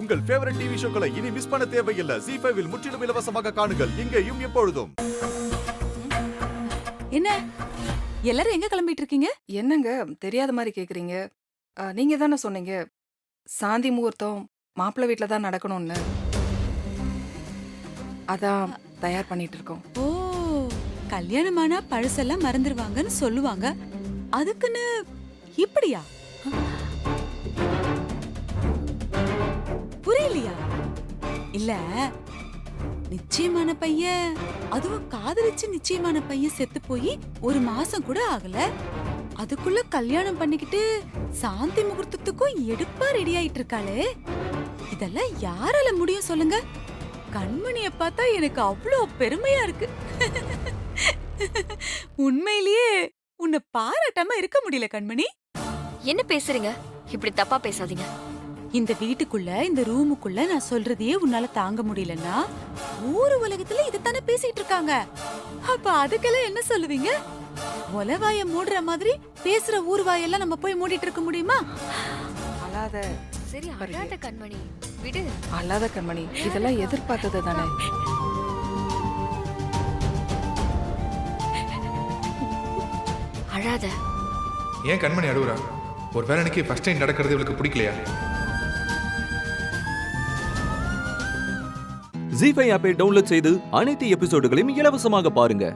உங்கள் favourite TV ஷோக்களை இனி miss பண்ண தேவையில்லை. ZEE5 இல் முற்றிலும் இலவசமாக காணுங்கள். இங்கேயும் எப்பொழுதும். என்ன எல்லாரும் எங்க கிளம்பிட்டு இருக்கீங்க? என்னங்க தெரியாத மாதிரி கேக்குறீங்க? நீங்க தானே சொன்னீங்க சாந்தி முகூர்த்தம் மாப்பிள்ளை வீட்டில் தான் நடக்கணும்னு. அதான் தயார் பண்ணிட்டு இருக்கோம். ஓ, கல்யாணமானா பழசெல்லாம் மறந்துடுவாங்கன்னு சொல்லுவாங்க. அதுக்குன்னு இப்படியா? புரியலையா? இல்ல, நிச்சயமான பையன், அதுவும் காதலிச்சு நிச்சயமான பையன் செத்து போய் 1 மாசம் கூட ஆகல. அதுக்குள்ள கல்யாணம் பண்ணிக்கிட்டு சாந்தி முகூர்த்தத்துக்கும் எடுப்பா ரெடி ஆயிட்டு இருக்காளே. இதெல்லாம் யாரால முடியும் சொல்லுங்க? கண்மணிய பார்த்தா எனக்கு அவ்வளோ பெருமையா இருக்கு. உண்மையிலேயே உன்னை பாராட்டாம இருக்க முடியல கண்மணி. என்ன பேசுறீங்க? இப்படி தப்பா பேசாதீங்க. இந்த வீட்டுக்குள்ள, இந்த ரூமுக்குள்ள நான் சொல்றதையே உன்னால தாங்க முடியலன்னா ஊரு உலகத்துல இதுதானே பேசிட்டு இருக்காங்க. அப்ப அதுக்கெல்லாம் என்ன சொல்லுவீங்க? ஒலவாய மூடுற மாதிரி பேசுற ஊர்வாயெல்லாம் நம்ம போய் மூடிட்டு இருக்க முடியுமா? அழாத சரி, அழாத கண்மணி, விடு. அழாத கண்மணி, இதெல்லாம் எதிர்பார்த்தது தானே. அழாத. ஏன் கண்மணி அழுவுறா? ஒரு வேலை எனக்கு ஃபர்ஸ்ட் டைம் நடக்கிறது இவளுக்கு பிடிக்கலையா? ZEE5 ஆப்பை டவுன்லோட் செய்து அனைத்து எபிசோடுகளையும் இலவசமாக பாருங்க.